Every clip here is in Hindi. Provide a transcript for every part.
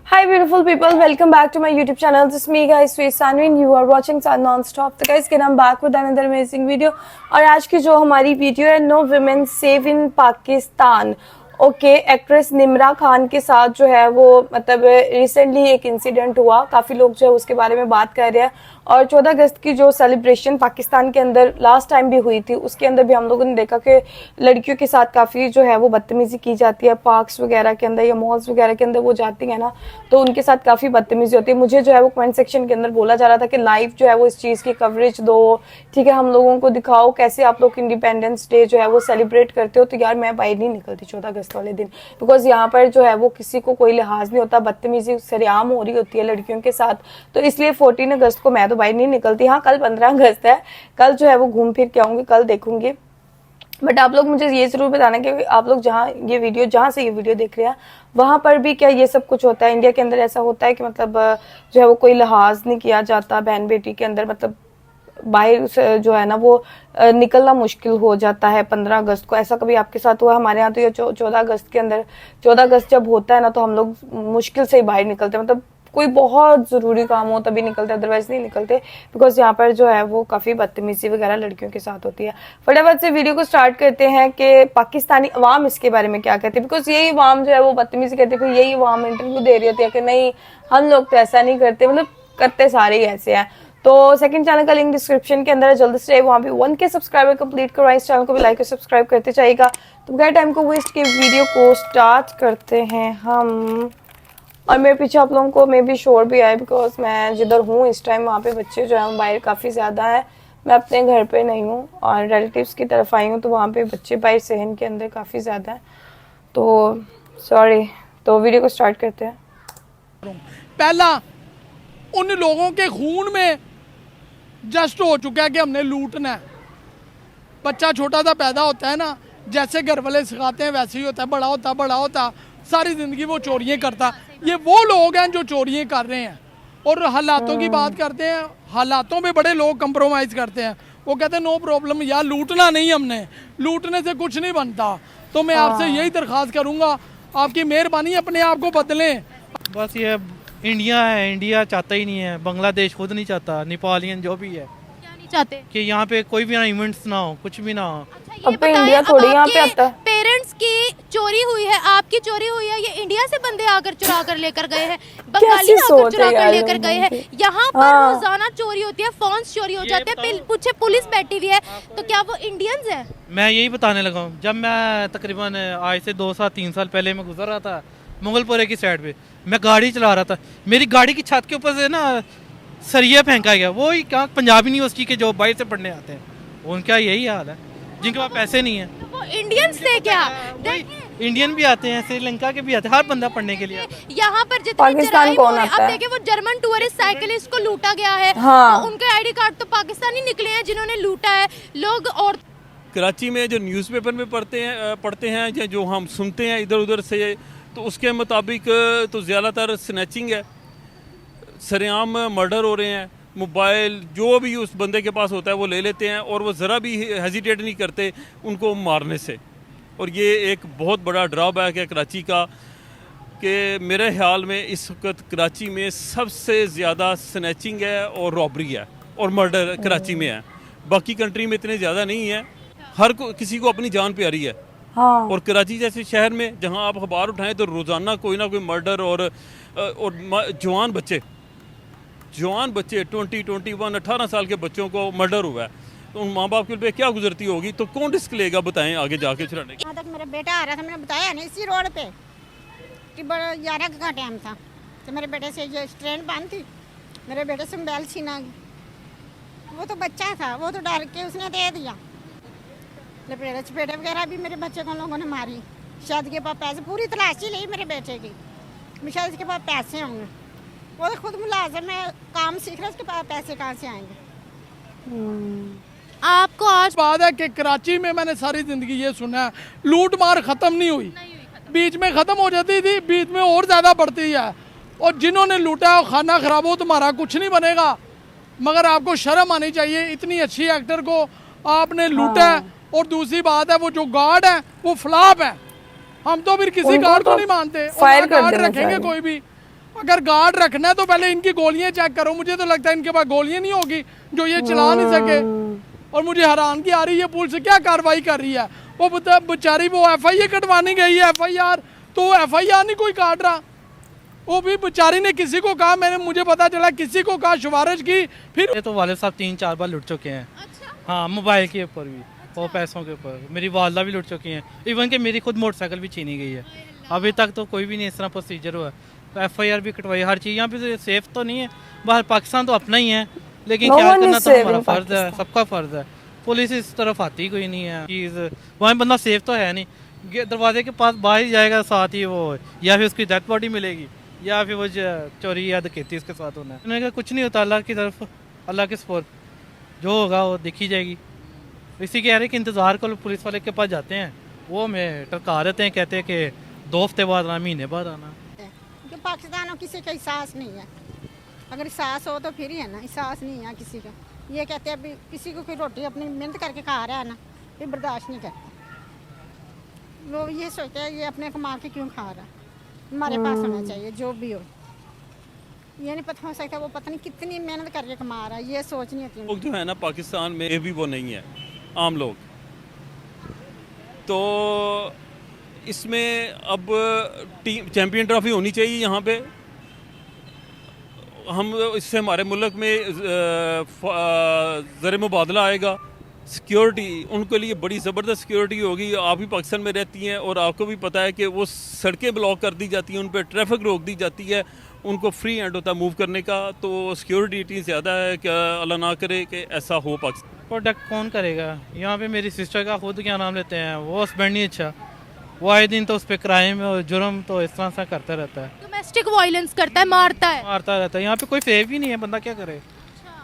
Hi beautiful people, welcome back to my YouTube channel. This is me guys, Sweet Sanvi and you are watching Sun Non-Stop. तो guys, again I'm back with another amazing video. और आज की जो हमारी वीडियो है, no women safe in Pakistan. Okay, actress Nimra Khan के साथ जो है वो मतलब रिसेंटली एक इंसिडेंट हुआ. काफी लोग जो है उसके बारे में बात कर रहे हैं. और 14 अगस्त की जो सेलिब्रेशन पाकिस्तान के अंदर लास्ट टाइम भी हुई थी, उसके अंदर भी हम लोगों ने देखा कि लड़कियों के साथ काफी जो है वो बदतमीजी की जाती है. पार्क्स वगैरह के अंदर या मॉल्स वगैरह के अंदर वो जाती है ना, तो उनके साथ काफी बदतमीजी होती है. मुझे जो है वो कमेंट सेक्शन के अंदर बोला जा रहा था कि लाइव जो है वो इस चीज की कवरेज दो, ठीक है, हम लोगों को दिखाओ कैसे आप लोग इंडिपेंडेंस डे जो है वो सेलिब्रेट करते हो. तो यार मैं बाहर नहीं निकलती 14 अगस्त वाले दिन, बिकॉज यहाँ पर जो है वो किसी को कोई लिहाज नहीं होता, बदतमीजी सरेआम हो रही होती है लड़कियों के साथ. तो इसलिए 14 अगस्त को मैं तो बाहर नहीं निकलती. हाँ, कल 15 अगस्त है, कल जो है वो घूम फिर के आऊंगी, कल देखूंगी. बट आप लोग मुझे ये जरूर बताना कि आप लोग जहाँ से ये वीडियो देख रहे हैं वहां पर भी क्या ये सब कुछ होता है. इंडिया के अंदर ऐसा होता है कि मतलब जो है वो कोई लिहाज नहीं किया जाता बहन बेटी के अंदर, मतलब बाहर से जो है ना वो निकलना मुश्किल हो जाता है 15 अगस्त को. ऐसा कभी आपके साथ हुआ? हमारे यहाँ तो ये 14 अगस्त के अंदर, 14 अगस्त जब होता है ना तो हम लोग मुश्किल से ही बाहर निकलते हैं. मतलब कोई बहुत जरूरी काम हो तभी निकलते, अदरवाइज नहीं निकलते, बिकॉज यहाँ पर जो है वो काफी बदतमीजी वगैरह लड़कियों के साथ होती है. फटाफट से वीडियो को स्टार्ट करते हैं कि पाकिस्तानी अवाम इसके बारे में क्या कहती है. बिकॉज यही अवाम जो है वो बदतमीजी कहती है, यही अवाम इंटरव्यू दे रही होती है कि नहीं हम लोग तो ऐसा नहीं करते, मतलब करते सारे ही ऐसे हैं. तो सेकंड चैनल का लिंक डिस्क्रिप्शन के अंदर है, जल्दी से वहां पे 1K सब्सक्राइबर कंप्लीट करो. इस चैनल को भी लाइक और सब्सक्राइब करते जाइएगा. तो बगैर टाइम को वेस्ट के वीडियो को स्टार्ट करते हैं हम. और मेरे पीछे आप लोगों को मे भी शोर भी आए, बिकॉज मैं जिधर हूँ इस टाइम वहाँ पे बच्चे जो है बाहर काफ़ी ज़्यादा है. मैं अपने घर पे नहीं हूँ और रिलेटिव्स की तरफ आई हूँ, तो वहाँ पे बच्चे बाहर सहन के अंदर काफ़ी ज़्यादा है, तो सॉरी. तो वीडियो को स्टार्ट करते हैं. पहला उन लोगों के खून में जस्ट हो चुका है कि हमने लूटना है. बच्चा छोटा सा पैदा होता है ना, जैसे घर वाले सिखाते हैं वैसे ही होता है. बड़ा होता सारी ज़िंदगी वो चोरियाँ करता. ये वो लोग हैं जो चोरियाँ कर रहे हैं. और हालातों की बात करते हैं, हालातों में बड़े लोग कंप्रोमाइज़ करते हैं. वो कहते हैं नो प्रॉब्लम यार, लूटना नहीं, हमने लूटने से कुछ नहीं बनता. तो मैं आपसे यही दरख्वास्त करूँगा, आपकी मेहरबानी अपने आप को बदलें. बस ये इंडिया है, इंडिया चाहता ही नहीं है, बांग्लादेश खुद नहीं चाहता, नेपालियन जो भी है क्या नहीं चाहते कि यहाँ पे कोई भी ना इवेंट्स ना हो, कुछ भी ना हो. अच्छा, अब तो इंडिया थोड़ी यहाँ पे आता है. पेरेंट्स की चोरी हुई है, आपकी चोरी हुई है, ये इंडिया से बंदे आकर चुरा कर लेकर गए हैं, बंगाली आकर चुरा कर लेकर गए हैं. यहाँ पर रोजाना चोरी होती है, फोन्स चोरी हो जाते हैं, पीछे पुलिस बैठी हुई है. तो क्या वो इंडियंस है? मैं यही बताने लगा हूँ. जब मैं तकरीबन आज से 2 साल 3 साल पहले मैं गुजर रहा था मुगलपुरे की साइड पे, मैं गाड़ी चला रहा था, मेरी गाड़ी की छत के ऊपर से ना सरिया फेंका गया. वो ही क्या पंजाबी यूनिवर्सिटी के जो बाहर से पढ़ने आते हैं, उनका यही हाल है, जिनके पास पैसे नहीं है. तो वो इंडियंस थे क्या? इंडियन भी आते हैं, श्रीलंका के भी आते हैं, हर बंदा पढ़ने के लिए. यहाँ पर जितने पाकिस्तान कौन आता अब है? देखिए वो जर्मन टूरिस्ट साइकिलिस्ट को लूटा गया है. हाँ. तो उनके आईडी कार्ड तो पाकिस्तानी निकले हैं जिन्होंने लूटा है लोग. और कराची में जो न्यूज़पेपर में पढ़ते हैं या जो हम सुनते हैं इधर उधर से, तो उसके मुताबिक तो ज़्यादातर स्नैचिंग है, सरेआम मर्डर हो रहे हैं. मोबाइल जो भी उस बंदे के पास होता है वो ले लेते हैं और वो ज़रा भी हेजिटेट नहीं करते उनको मारने से. और ये एक बहुत बड़ा ड्रॉबैक है कराची का, कि मेरे ख्याल में इस वक्त कराची में सबसे ज़्यादा स्नैचिंग है और रॉबरी है और मर्डर कराची में है. बाकी कंट्री में इतने ज़्यादा नहीं है, हर किसी को अपनी जान प्यारी है. हाँ. और कराची जैसे शहर में जहां आप अखबार उठाएं तो रोज़ाना कोई ना कोई मर्डर और जवान बच्चे 21 18 साल के बच्चों को मर्डर हुआ है. तो उन माँ बाप के लिए क्या गुजरती होगी, तो कौन रिस्क लेगा बताएं आगे जाके छुड़ाने की. यहाँ तक मेरा बेटा आ रहा था, मैंने बताया नहीं इसी रोड पे कि 11 का टाइम था, तो मेरे बेटे से जो ट्रेन बंद थी, मेरे बेटे से मोबाइल छीना गया. वो तो बच्चा था, वो तो डर के उसने दे दिया. लपेटे चपेटे वगैरह भी मेरे बच्चे को लोगों ने मारी. शायद के पास पैसे, पूरी तलाशी ली मेरे बेटे की, शायद इसके पास पैसे होंगे. वो तो खुद मुलाजिम है, काम सीख रहा है, उसके पास पैसे कहाँ से आएंगे. आपको आज बात है कि कराची में मैंने सारी ज़िंदगी ये सुना है, लूट मार ख़त्म नहीं हुई. बीच में ख़त्म हो जाती थी, बीच में और ज़्यादा बढ़ती है. और जिन्होंने लूटा है खाना ख़राब हो, तुम्हारा कुछ नहीं बनेगा. मगर आपको शर्म आनी चाहिए, इतनी अच्छी एक्टर को आपने लूटा है. और दूसरी बात है वो जो गार्ड है वो फ्लॉप है. हम तो फिर किसी गार्ड को नहीं मानते, फायर कर गार्ड देना रखेंगे चाहिए. कोई भी. अगर गार्ड रखना है तो पहले इनकी गोलियां चेक करो। मुझे तो लगता है इनके पास गोलियां नहीं होगी जो ये चला नहीं सके। और मुझे हैरानगी आ रही है पुलिस क्या कार्रवाई कर रही है। वो बेचारी वो FIA कटवाने गई है, FIR, तो FIR नहीं कोई काट रहा। वो भी बेचारी ने किसी को कहा, मुझे पता चला किसी को कहा, सिफारिश की, फिर ये तो वाले साहब 3-4 बार लुट चुके हैं। हाँ, मोबाइल के ऊपर भी और पैसों के ऊपर। मेरी वालदा भी लुट चुकी हैं, इवन कि मेरी खुद मोटरसाइकिल भी छीनी गई है। अभी तक तो कोई भी नहीं इस तरह प्रोसीजर हुआ। तो FIR भी कटवाई, हर चीज़। यहाँ पे सेफ तो नहीं है, बाहर पाकिस्तान तो अपना ही है, लेकिन क्या करना तो हमारा फ़र्ज़ है, सबका फ़र्ज़ है। पुलिस इस तरफ आती कोई नहीं है चीज़, वहाँ बंदा सेफ तो है नहीं। दरवाजे के पास बाहर ही जाएगा, साथ ही वो या फिर उसकी डेथ बॉडी मिलेगी या फिर वो चोरी या डकैती उसके साथ होना है। उन्होंने कहा कुछ नहीं होता, अल्लाह की तरफ, अल्लाह के सपोर्ट, जो होगा वो देखी जाएगी। इसी कह रहे कि इंतज़ार करो, पुलिस वाले के पास जाते हैं, वो हमें टरका देते हैं, कहते हैं कि 2 हफ्ते बाद आना, महीने बाद आना। कि पाकिस्तान में किसी का एहसास नहीं है। अगर एहसास हो तो फिर ही है ना, एहसास नहीं है किसी का। ये कहते हैं भी किसी को कोई रोटी अपनी मेहनत करके खा रहा है ना, ये बर्दाश्त नहीं करते। लोग ये सोचते हैं ये अपने कमा के क्यों खा रहा है, हमारे पास होना चाहिए जो भी हो। ये नहीं पता हो सकता वो पता नहीं कितनी मेहनत करके कमा रहा है, ये सोच नहीं होती। लोग जो है ना पाकिस्तान में भी वो नहीं है, आम लोग। तो इसमें अब टीम चैम्पियन ट्रॉफी होनी चाहिए यहाँ पे। हम इससे हमारे मुल्क में ज़र मुबादला आएगा, सिक्योरिटी उनके लिए बड़ी ज़बरदस्त सिक्योरिटी होगी। आप भी पाकिस्तान में रहती हैं और आपको भी पता है कि वो सड़कें ब्लॉक कर दी जाती हैं, उन पर ट्रैफिक रोक दी जाती है, उनको फ्री हैंड होता है मूव करने का। तो सिक्योरिटी इतनी ज़्यादा है कि अल्लाह ना करे कि ऐसा हो पाकिस्तान। प्रोटेक्ट कौन करेगा? यहाँ पे मेरी सिस्टर का खुद क्या नाम लेते हैं, वो हस्बैंड नहीं अच्छा, वो आए दिन तो उस पर क्राइम और जुर्म तो इस तरह से करता रहता है, डोमेस्टिक वायलेंस करता है, मारता है। मारता रहता है। यहाँ पे कोई सेफ ही नहीं है, बंदा क्या करे,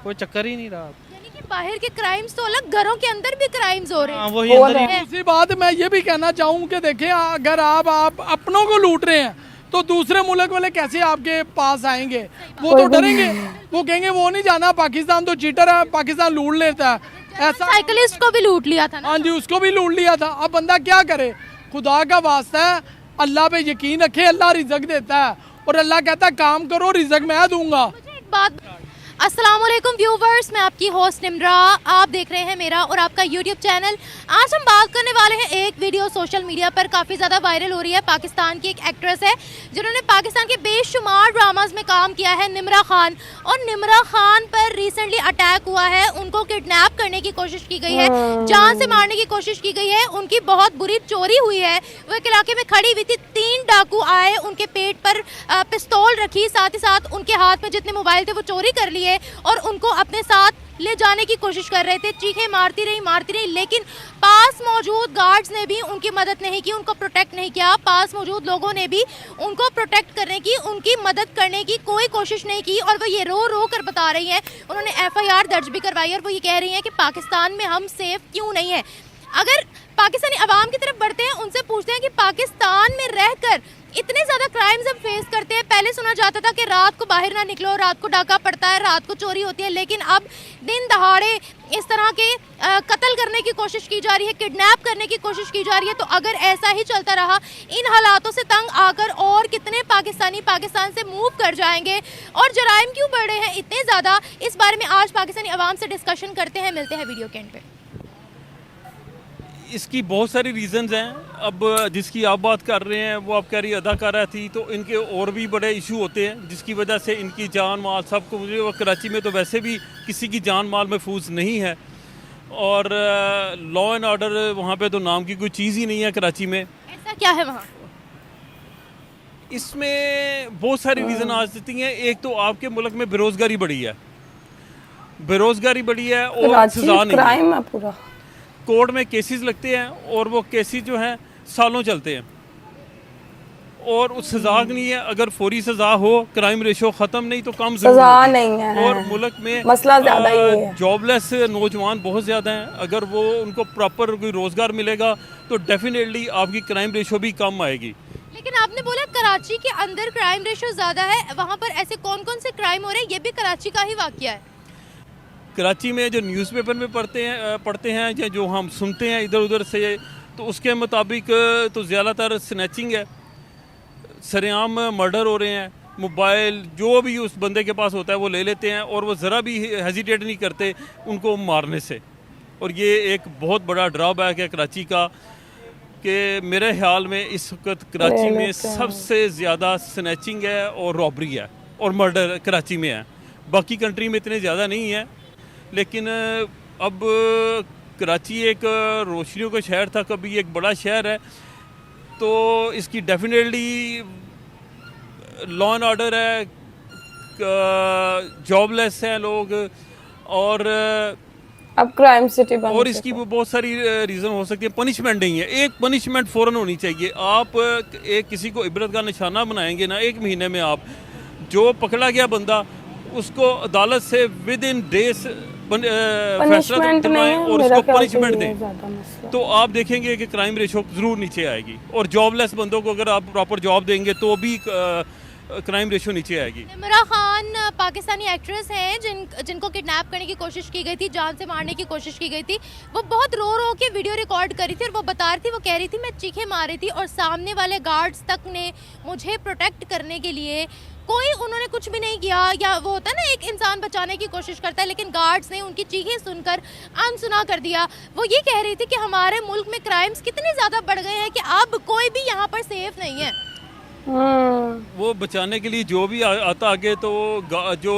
कोई चक्कर ही नहीं रहा। यानी कि बाहर के क्राइम्स तो अलग, घरों के अंदर भी क्राइम्स हो रहे हाँ, हैं। वही अंदर ही। दूसरी बात मैं ये भी कहना चाहूँ कि देखें, अगर आप अपनों को लूट रहे हैं तो दूसरे मुल्क वाले कैसे आपके पास आएंगे? वो तो डरेंगे, वो कहेंगे वो नहीं जाना, पाकिस्तान तो चीटर है, पाकिस्तान लूट लेता है। ऐसा साइकिलिस्ट को भी लूट लिया था ना। हाँ जी, उसको भी लूट लिया था। अब बंदा क्या करे? खुदा का वास्ता है, अल्लाह पे यकीन रखे, अल्लाह रिज़्क देता है और अल्लाह कहता है काम करो, रिज़्क मैं दूंगा। मुझे एक बात, अस्सलाम वालेकुम व्यूवर्स, मैं आपकी होस्ट निम्रा, आप देख रहे हैं मेरा और आपका यूट्यूब चैनल। आज हम बात करने वाले हैं एक वीडियो सोशल मीडिया पर काफ़ी ज़्यादा वायरल हो रही है। पाकिस्तान की एक एक्ट्रेस है जिन्होंने पाकिस्तान के बेशुमार ड्रामाज में काम किया है, निम्रा खान। और निम्रा खान पर रिसेंटली अटैक हुआ है, उनको किडनैप करने की कोशिश की गई है, जान से मारने की कोशिश की गई है, उनकी बहुत बुरी चोरी हुई है। वो एक इलाके में खड़ी हुई थी, 3 डाकू आए, उनके पेट पर पिस्तौल रखी, साथ ही साथ उनके हाथ में जितने मोबाइल थे वो चोरी कर लिए और उनको अपने साथ ले जाने की कोशिश कर रहे थे। चीखें मारती रही, लेकिन पास मौजूद गार्ड्स ने भी उनकी मदद नहीं की, उनको प्रोटेक्ट नहीं किया। पास मौजूद लोगों ने भी उनको प्रोटेक्ट करने की, उनकी मदद करने की कोई कोशिश नहीं की। और वो ये रो रो कर बता रही हैं, उन्होंने FIR दर्ज भी करवाई और वो ये कह रही हैं कि पाकिस्तान में हम सेफ क्यों नहीं है। अगर पाकिस्तानी अवाम की तरफ बढ़ते हैं, उनसे पूछते हैं कि पाकिस्तान में रहकर इतने ज़्यादा क्राइम्स हम फेस करते हैं। पहले सुना जाता था कि रात को बाहर ना निकलो, रात को डाका पड़ता है, रात को चोरी होती है, लेकिन अब दिन दहाड़े इस तरह के कत्ल करने की कोशिश की जा रही है, किडनैप करने की कोशिश की जा रही है। तो अगर ऐसा ही चलता रहा, इन हालातों से तंग आकर और कितने पाकिस्तानी पाकिस्तान से मूव कर जाएंगे और जराइम क्यों बढ़ रहे हैं इतने ज़्यादा, इस बारे में आज पाकिस्तानी अवाम से डिस्कशन करते हैं। मिलते हैं वीडियो के एंड पे। इसकी बहुत सारी रीज़न्स हैं। अब जिसकी आप बात कर रहे हैं वो आप कह रही अदाकारा थी, तो इनके और भी बड़े इशू होते हैं जिसकी वजह से इनकी जान माल सबको, मुझे कराची में तो वैसे भी किसी की जान माल महफूज नहीं है और लॉ एंड ऑर्डर वहाँ पे तो नाम की कोई चीज़ ही नहीं है कराची में। ऐसा क्या है वहाँ? इसमें बहुत सारी रीज़न आ सकती हैं। एक तो आपके मुल्क में बेरोज़गारी बढ़ी है, बेरोज़गारी बढ़ी है और सजा नहीं, क्राइम है पूरा। कोर्ट में केसेस लगते हैं और वो केसेस जो हैं सालों चलते हैं और उस सजा नहीं है। अगर फौरी सजा हो, क्राइम रेशो ख़त्म नहीं तो कम सजा नहीं है और मुल्क में मसला ज़्यादा ही है। जॉबलेस नौजवान बहुत ज़्यादा हैं। अगर वो उनको प्रॉपर कोई रोज़गार मिलेगा तो डेफिनेटली आपकी क्राइम रेशो भी कम आएगी। लेकिन आपने बोला कराची के अंदर क्राइम रेशो ज़्यादा है, वहाँ पर ऐसे कौन कौन से क्राइम हो रहे हैं? ये भी कराची का ही वाक़या है। कराची में जो न्यूज़पेपर में पढ़ते हैं या जो हम सुनते हैं इधर उधर से, तो उसके मुताबिक तो ज़्यादातर स्नैचिंग है, सरेआम मर्डर हो रहे हैं, मोबाइल जो भी उस बंदे के पास होता है वो ले लेते हैं, और वो ज़रा भी हेजिटेट नहीं करते उनको मारने से। और ये एक बहुत बड़ा ड्रॉबैक है कराची का, कि मेरे ख्याल में इस वक्त कराची में सबसे ज़्यादा स्नैचिंग है और रॉबरी है और मर्डर कराची में है। बाकी कंट्री में इतने ज़्यादा नहीं है, लेकिन अब कराची एक रोशनियों का शहर था, कभी एक बड़ा शहर है, तो इसकी डेफिनेटली लॉ एंड ऑर्डर है, जॉबलेस हैं लोग, और अब क्राइम सिटी बन और इसकी बहुत सारी रीज़न हो सकती है। पनिशमेंट नहीं है, एक पनिशमेंट फ़ौरन होनी चाहिए। आप एक किसी को इबरत का निशाना बनाएंगे ना, 1 महीने में आप जो पकड़ा गया बंदा उसको अदालत से विद इन डेज फैसला करवाएं और उसको पनिशमेंट दें, तो आप देखेंगे कि क्राइम रेशो ज़रूर नीचे आएगी। और जॉबलेस बंदों को अगर आप प्रॉपर जॉब देंगे तो भी क्राइम रेशो नीचे आएगी। निमरा खान पाकिस्तानी एक्ट्रेस हैं जिनको किडनैप करने की कोशिश की गई थी, जान से मारने की कोशिश की गई थी। वो बहुत रो रो के वीडियो रिकॉर्ड करी थी और वो बता रही थी, वो कह रही थी मैं चीखें मार रही थी और सामने वाले गार्ड्स तक ने मुझे प्रोटेक्ट करने के लिए कोई उन्होंने कुछ भी नहीं किया। या वो होता है ना, एक इंसान बचाने की कोशिश करता है लेकिन गार्ड्स ने उनकी चीखें सुनकर अनसुना कर दिया। वो ये कह रही थी कि हमारे मुल्क में क्राइम्स कितने ज़्यादा बढ़ गए हैं कि अब कोई भी यहाँ पर सेफ नहीं है। वो बचाने के लिए जो भी आता आगे, तो जो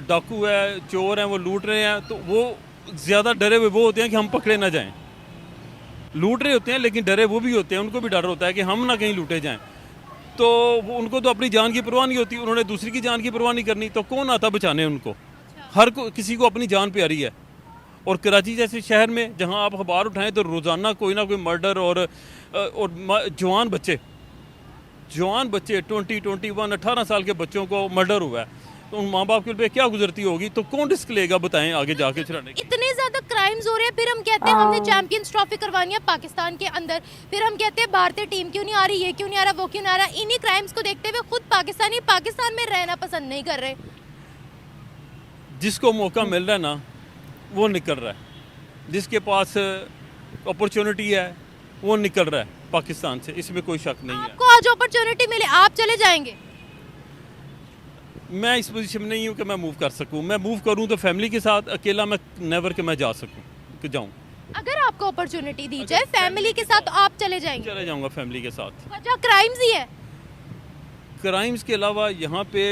डाकू है, चोर हैं, वो लूट रहे हैं, तो वो ज़्यादा डरे हुए वो होते हैं कि हम पकड़े ना जाएं। लूट रहे होते हैं लेकिन डरे वो भी होते हैं, उनको भी डर होता है कि हम ना कहीं लूटे जाएं। तो उनको तो अपनी जान की परवाह नहीं होती, उन्होंने दूसरी की जान की परवाह नहीं करनी, तो कौन आता बचाने उनको? हर किसी को अपनी जान प्यारी है। और कराची जैसे शहर में जहाँ आप अखबार उठाएं तो रोज़ाना कोई ना कोई मर्डर और जवान बच्चे 21, 18 साल के बच्चों को मर्डर हुआ है, तो उन माँ बाप के लिए क्या गुजरती होगी? तो कौन रिस्क लेगा बताएं आगे जाके छुड़ाने की? इतने ज्यादा क्राइम्स हो रहे हैं, फिर हम कहते हैं हमने चैंपियंस ट्रॉफी करवानी है पाकिस्तान के अंदर, फिर हम कहते हैं भारतीय टीम क्यों नहीं आ रही, ये क्यों नहीं आ रहा, वो क्यों नहीं आ रहा। इन्हीं क्राइम्स को देखते हुए खुद पाकिस्तानी पाकिस्तान में रहना पसंद नहीं कर रहे। जिसको मौका मिल रहा है ना वो निकल रहा है, जिसके पास अपॉर्चुनिटी है वो निकल रहा है पाकिस्तान से, इसमें कोई शक नहीं है। आपको आज अपॉर्चुनिटी मिले, आप चले जाएंगे? मैं इस पोजीशन में नहीं हूँ कि मैं मूव कर सकूँ। मैं मूव करूँ तो फैमिली के साथ, अकेला मैं नेवर कि मैं जा सकूँ कि जाऊँ। अगर आपको अपॉर्चुनिटी दी जाए फैमिली के साथ तो आप चले जाएंगे? चले जाऊँगा फैमिली के साथ। वजह क्राइम्स ही है? क्राइम्स के अलावा यहाँ पे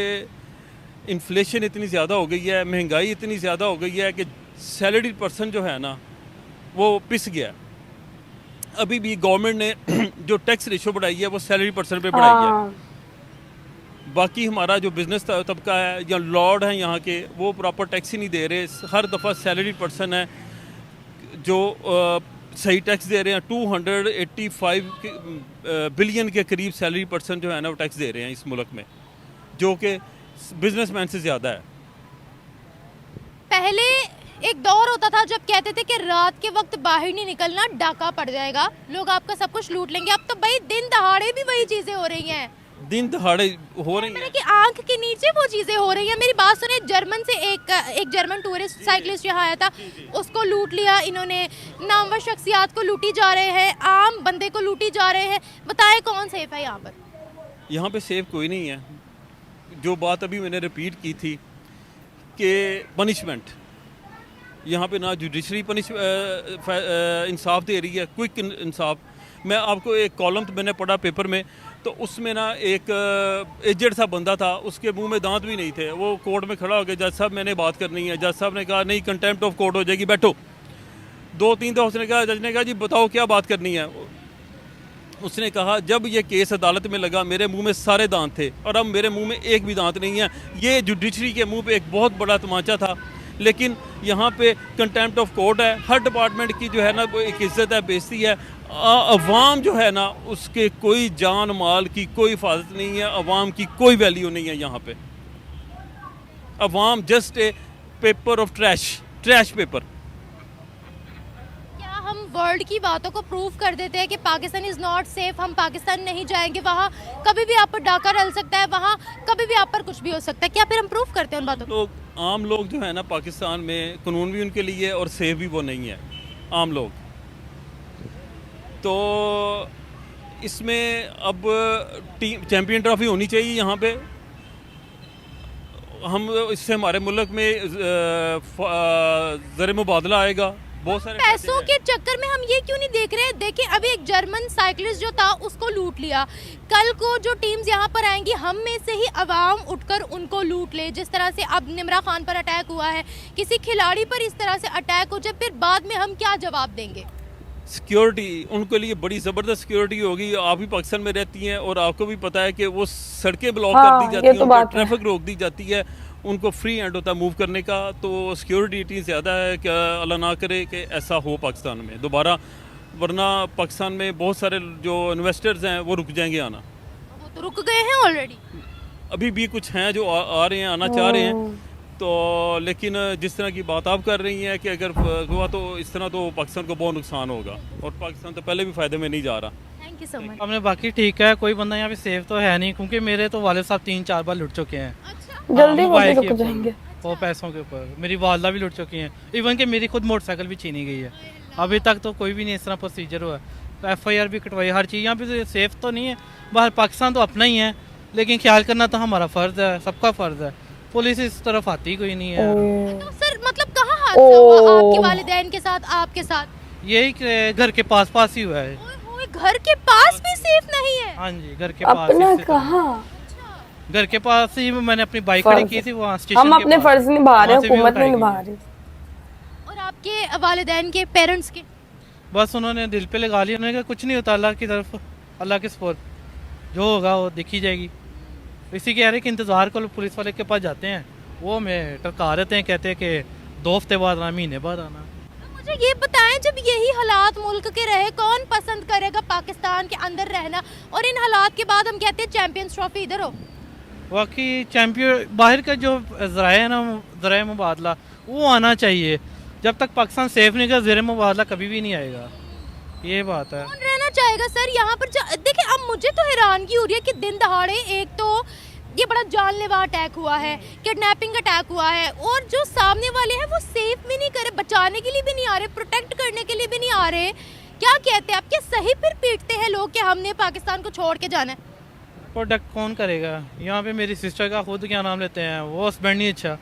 इन्फ्लेशन इतनी ज़्यादा हो गई है, महंगाई इतनी ज़्यादा हो गई है कि सैलरी पर्सन जो है ना वो पिस गया। अभी भी गवर्नमेंट ने जो टैक्स रेशो बढ़ाई है वो सैलरी पर्सन पे बढ़ाई है। बाकी हमारा जो बिजनेस तबका है या लॉर्ड हैं यहाँ के, वो प्रॉपर टैक्स ही नहीं दे रहे। हर दफ़ा सैलरी पर्सन है जो सही टैक्स दे रहे हैं। 285 बिलियन के करीब सैलरी पर्सन जो है ना वो टैक्स दे रहे हैं इस मुल्क में, जो कि बिजनेसमैन से ज़्यादा है। पहले एक दौर होता था जब कहते थे कि रात के वक्त बाहर नहीं निकलना, डाका पड़ जाएगा, लोग आपका सब कुछ लूट लेंगे। अब तो भाई दिन दहाड़े भी वही चीजें हो रही हैं। दिन दहाड़े हो रही हैं कि आंख के नीचे वो चीजें हो रही हैं। मेरी बात सुने, जर्मन से एक जर्मन टूरिस्ट साइकिलिस्ट यहाँ आया था, उसको लूट लिया इन्होंने। नामवर शख्सियात को लूटी जा रहे हैं, आम बंदे को लूटी जा रहे हैं। बताएं कौन सेफ है यहाँ पर? यहाँ पे सेफ कोई नहीं है। जो बात अभी मैंने रिपीट की थी कि पनिशमेंट, यहाँ पे ना जुडिशरी इंसाफ दे रही है, क्विक इंसाफ। मैं आपको एक कॉलम मैंने पढ़ा पेपर में, तो उसमें ना एक एजेड सा बंदा था, उसके मुंह में दांत भी नहीं थे। वो कोर्ट में खड़ा हो गया, जज साहब मैंने बात करनी है। जज साहब ने कहा नहीं, कंटेम्प्ट ऑफ कोर्ट हो जाएगी, बैठो। 2-3 दफ़ा उसने कहा, जज ने कहा जी बताओ क्या बात करनी है। उसने कहा जब ये केस अदालत में लगा मेरे मुंह में सारे दांत थे और अब मेरे मुंह में एक भी दांत नहीं है। ये जुडिशरी के मुंह पे एक बहुत बड़ा तमाचा था। लेकिन यहाँ पे कंटेम्प्ट ऑफ कोर्ट है। हर डिपार्टमेंट की जो है ना वो एक इज्जत है, बेइज्जती है। अवाम जो है ना उसके कोई जान माल की कोई हिफाजत नहीं है, अवाम की कोई वैल्यू नहीं है यहाँ पे। अवाम just a paper of trash paper. क्या हम वर्ल्ड की बातों को प्रूव कर देते हैं कि पाकिस्तान इज नॉट सेफ, हम पाकिस्तान नहीं जाएंगे, वहाँ कभी भी आप पर डाका डल सकता है, वहाँ कभी भी आप पर कुछ भी हो सकता है? क्या फिर हम प्रूव करते हैं उन बातों को? आम लोग जो है ना पाकिस्तान में कानून भी उनके लिए और सेफ भी वो नहीं है आम लोग। तो इसमें अब टीम चैम्पियन ट्रॉफी होनी चाहिए यहाँ पे, हम इससे हमारे मुल्क में ज़र मुबादला आएगा, बहुत सारे पैसों के चक्कर में हम ये क्यों नहीं देख रहे हैं? देखिए अभी एक जर्मन साइकिलिस्ट जो था उसको लूट लिया, कल को जो टीम्स यहाँ पर आएंगी हम में से ही आवाम उठकर उनको लूट ले। जिस तरह से अब निमरा खान पर अटैक हुआ है, किसी खिलाड़ी पर इस तरह से अटैक हो जाए, फिर बाद में हम क्या जवाब देंगे? सिक्योरिटी उनके लिए बड़ी ज़बरदस्त सिक्योरिटी होगी। आप भी पाकिस्तान में रहती हैं और आपको भी पता है कि वो सड़कें ब्लॉक हाँ, कर दी जाती ये हैं, तो उनको बात है। ट्रैफिक रोक दी जाती है, उनको फ्री हैंड होता है मूव करने का। तो सिक्योरिटी इतनी ज़्यादा है कि अल्लाह ना करे कि ऐसा हो पाकिस्तान में दोबारा, वरना पाकिस्तान में बहुत सारे जो इन्वेस्टर्स हैं वो रुक जाएंगे आना। वो तो रुक गए हैं ऑलरेडी। अभी भी कुछ हैं जो आ रहे हैं, आना चाह रहे हैं। तो लेकिन जिस तरह की बात आप कर रही हैं कि अगर हुआ तो इस तरह तो पाकिस्तान को बहुत नुकसान होगा, और पाकिस्तान तो पहले भी फ़ायदे में नहीं जा रहा। Thank you so much. हमने बाकी ठीक है, कोई बंदा यहाँ पे सेफ तो है नहीं, क्योंकि मेरे तो वालिद साहब 3-4 बार लुट चुके हैं। अच्छा, जल्दी वो मोबाइल भी के रुक ऊपर, जाएंगे। वो पैसों के ऊपर मेरी वालदा भी लुट चुकी हैं। इवन कि मेरी खुद मोटरसाइकिल भी छीनी गई है। अभी तक तो कोई भी नहीं इस तरह प्रोसीजर हुआ। FIR भी कटवाई, हर चीज़। यहाँ पे सेफ तो नहीं है, बाहर पाकिस्तान तो अपना ही है, लेकिन ख्याल करना तो हमारा फ़र्ज़ है, सबका फ़र्ज़ है। पुलिस इस तरफ आती कोई नहीं है। तो सर मतलब कहाँ हादसा हुआ आपके वालिदैन के साथ, आपके साथ? यही कि घर के पास ही हुआ है। ओए होए, घर के पास भी सेफ नहीं है। हाँ जी, घर के पास अपना ही से- कहाँ? घर के पास ही मैंने अपनी बाइक फर्ज खड़ी की थी वहाँ स्टेशन हम के अपने पास। फर्ज निभा रहे हैं, वहाँ से भी हुकूमत नहीं उठाई निभा गई। रही। और आपके वालिदैन के पेरेंट्स के? बस उन्होंने दिल पे लगा लिया, उन्होंने कहा कुछ नहीं होता, अल्लाह की तरफ, अल्लाह के सपोर्ट, जो होगा वो देखी जाएगी। इसी के यार कि इंतज़ार को पुलिस वाले के पास जाते हैं, वो हमें टरका देते हैं, कहते हैं कि 2 हफ्ते बाद आना, महीने बाद आना। तो मुझे ये बताएं, जब यही हालात मुल्क के रहे, कौन पसंद करेगा पाकिस्तान के अंदर रहना? और इन हालात के बाद हम कहते हैं चैंपियंस ट्रॉफी इधर हो। बाकी चैम्पियन बाहर का जो ज़राए है ना, ज़राए मुबादला, वो आना चाहिए। जब तक पाकिस्तान सेफ नहीं होगा, ज़र मुबादला कभी भी नहीं आएगा। ये बात है। कौन रहना चाहेगा सर यहाँ पर? देखिए अब मुझे तो हैरानगी हो रही है कि दिन दहाड़े एक तो ये बड़ा जानलेवा अटैक हुआ है, किडनैपिंग अटैक हुआ है, और जो सामने वाले हैं वो सेफ भी नहीं करे, बचाने के लिए भी नहीं आ रहे, प्रोटेक्ट करने के लिए भी नहीं आ रहे। क्या कहते हैं आप, क्या सही फिर पीटते हैं लोग कि हमने पाकिस्तान को छोड़ के जाना है? प्रोडक्ट कौन करेगा? यहाँ पे मेरी सिस्टर का खुद क्या नाम लेते हैं, वो हस्बैंड नहीं अच्छा,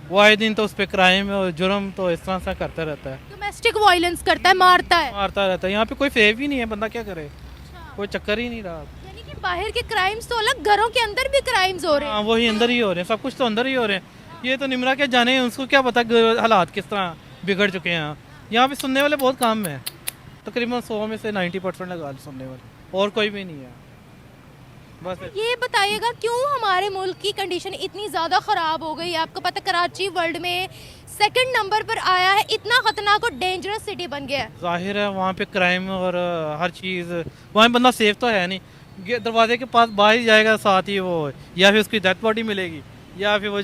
वो आए दिन तो उस पर क्राइम और जुर्म तो इस तरह से करता रहता है, डोमेस्टिक वायलेंस करता है, मारता है। मारता रहता है। यहाँ पे कोई सेफ ही नहीं है, बंदा क्या करे, कोई चक्कर ही नहीं रहा। यानी कि बाहर के क्राइम्स तो अलग, घरों के अंदर भी क्राइम्स हो रहे हैं। हाँ, वही अंदर ही हो रहे हैं, सब कुछ तो अंदर ही हो रहे हैं। ये तो निमरा क्या जाने, उसको क्या पता हालात किस तरह बिगड़ चुके हैं। यहाँ पे सुनने वाले बहुत कम हैं, तकरीबन 100 में से 90% लगा सुनने वाले, और कोई भी नहीं है। बस ये बताइएगा क्यों हमारे मुल्क की कंडीशन इतनी ज़्यादा ख़राब हो गई है? आपको पता कराची वर्ल्ड में 2nd नंबर पर आया है, इतना खतरनाक और डेंजरस सिटी बन गया है। जाहिर है वहाँ पे क्राइम और हर चीज़, वहाँ बंदा सेफ तो है नहीं। दरवाजे के पास बाहर ही जाएगा, साथ ही वो या फिर उसकी डेथ बॉडी मिलेगी, या फिर वो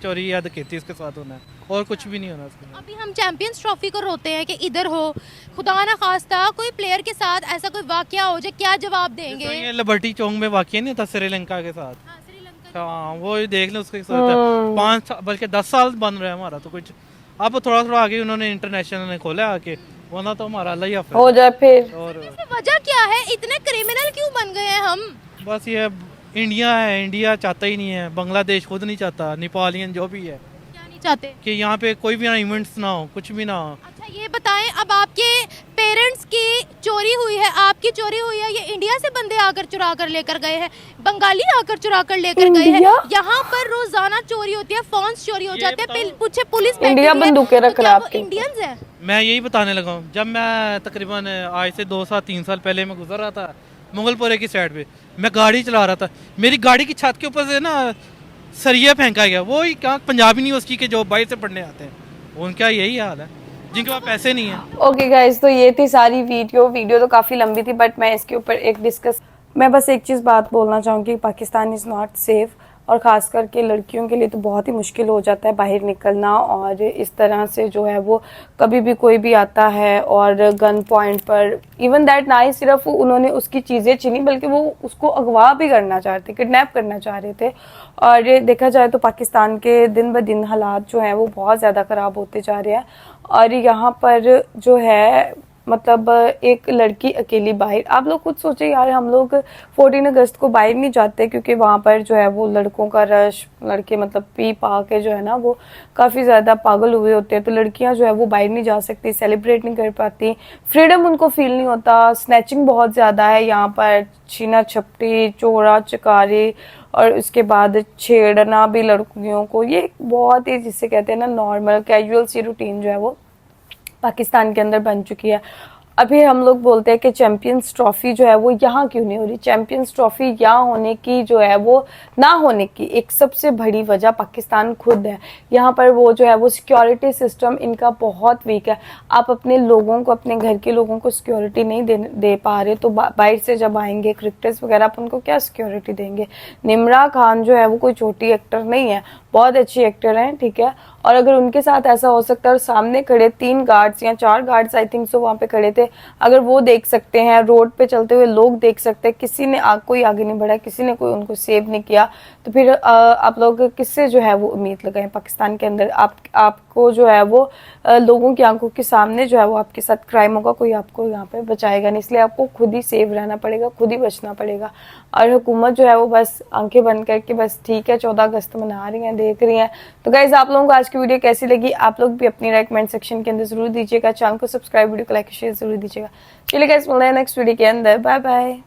चोरी या डकैती उसके साथ होना है, और कुछ भी नहीं होना उसके साथ। अभी हम चैंपियंस ट्रॉफी को रोते हैं कि इधर हो, खुदा ना खास्ता कोई प्लेयर के साथ ऐसा कोई वाकया हो जाए, क्या जवाब तो देंगे? ये लिबर्टी चौक में वाकया नहीं था श्रीलंका के साथ? हाँ, श्रीलंका। हाँ, वो ही देख लें, उसके साथ 5 बल्कि 10 साल बंद रहा है हमारा तो कुछ। अब थोड़ा थोड़ा आगे उन्होंने इंटरनेशनल ने खोला आके, वरना तो हमारा अल्लाह ही हाफ़िज़। हो जाए फिर। और इसकी वजह क्या है, इतने क्रिमिनल क्यों बन गए हैं हम? बस ये इंडिया है, इंडिया चाहता ही नहीं है, बांग्लादेश खुद नहीं चाहता, नेपालियन जो भी है, क्या नहीं चाहते? कि यहाँ पे कोई भी ना इवेंट्स ना हो, कुछ भी ना हो। अच्छा ये बताएं, अब आपके पेरेंट्स की चोरी हुई है, आपकी चोरी हुई है, ये इंडिया से बंदे आकर चुरा कर लेकर गए हैं, बंगाली आकर चुरा कर लेकर गए हैं। इंडिया? यहाँ पर रोजाना चोरी होती है, फोन्स चोरी हो ये जाते हैं, बताओ। पूछे पुलिस इंडिया बैठी है, बंदूकें तो रख क्या रहा वो आपके इंडियंस हैं? मैं यही बताने लगा हूँ, जब मैं तकरीबन आज से 2-3 साल पहले मैं गुजर रहा था मुगलपुरे की साइड पे, मैं गाड़ी चला रहा था, मेरी गाड़ी की छत के ऊपर से ना सरिया फेंका गया। वो ही क्या पंजाब यूनिवर्सिटी के जो बाहर से पढ़ने आते हैं, उनका यही हाल है, जिनके पास पैसे नहीं है। ओके गाइज, तो ये थी सारी वीडियो तो काफ़ी लंबी थी, बट मैं इसके ऊपर मैं बस एक चीज़ बात बोलना चाहूँगी, पाकिस्तान इज़ नॉट सेफ, और ख़ास करके लड़कियों के लिए तो बहुत ही मुश्किल हो जाता है बाहर निकलना। और इस तरह से जो है वो कभी भी कोई भी आता है और गन पॉइंट पर, इवन दैट ना ही सिर्फ उन्होंने उसकी चीज़ें छीनी, बल्कि वो उसको अगवा भी करना चाहते, किडनैप करना चाह रहे थे। और ये देखा जाए तो पाकिस्तान के दिन ब दिन हालात जो हैं वो बहुत ज़्यादा ख़राब होते जा रहे हैं। और यहाँ पर जो है मतलब एक लड़की अकेली बाहर, आप लोग खुद सोचे यार, हम लोग 14 अगस्त को बाहर नहीं जाते क्योंकि वहाँ पर जो है वो लड़कों का रश, लड़के मतलब पी पा के जो है ना वो काफ़ी ज़्यादा पागल हुए होते हैं, तो लड़कियाँ जो है वो बाहर नहीं जा सकती, सेलिब्रेट नहीं कर पाती, फ्रीडम उनको फील नहीं होता, स्नैचिंग बहुत ज़्यादा है यहाँ पर, छीना झपटी, चोरा चकारी और उसके बाद छेड़ना भी लड़कियों को, ये बहुत ही जिसे कहते हैं ना नॉर्मल कैजुअल सी रूटीन जो है वो पाकिस्तान के अंदर बन चुकी है। अभी हम लोग बोलते हैं कि चैंपियंस ट्रॉफी जो है वो यहाँ क्यों नहीं हो रही। चैंपियंस ट्रॉफी यहाँ होने की जो है वो ना होने की एक सबसे बड़ी वजह पाकिस्तान खुद है। यहाँ पर वो जो है वो सिक्योरिटी सिस्टम इनका बहुत वीक है। आप अपने लोगों को, अपने घर के लोगों को सिक्योरिटी नहीं दे पा रहे, तो बाहर से जब आएंगे क्रिकेटर्स वगैरह, आप उनको क्या सिक्योरिटी देंगे। निम्रा खान जो है वो कोई छोटी एक्टर नहीं है, बहुत अच्छी एक्टर हैं, ठीक है। और अगर उनके साथ ऐसा हो सकता है, और सामने खड़े 3 गार्ड्स या 4 गार्ड्स आई थिंक सो वहाँ पे खड़े थे, अगर वो देख सकते हैं, रोड पे चलते हुए लोग देख सकते हैं, किसी ने कोई आगे नहीं बढ़ा, किसी ने कोई उनको सेव नहीं किया, तो फिर आप लोग किससे जो है वो उम्मीद लगाएं। पाकिस्तान के अंदर आपको जो है वो लोगों की आंखों के सामने जो है वो आपके साथ क्राइम होगा, कोई आपको यहाँ पे बचाएगा नहीं, इसलिए आपको खुद ही सेव रहना पड़ेगा, खुद ही बचना पड़ेगा। और हुकूमत जो है वो बस आंखें बंद करके बस ठीक है 14 अगस्त मना रही हैं, देख रही हैं। तो गाइज आप लोगों को आज की वीडियो कैसी लगी, आप लोग भी अपनी राय कमेंट सेक्शन के अंदर जरूर दीजिएगा, चैनल को सब्सक्राइब, वीडियो को लाइक शेयर जरूर दीजिएगा। चलिए गाइज मिलते हैं नेक्स्ट वीडियो के अंदर, बाय बाय।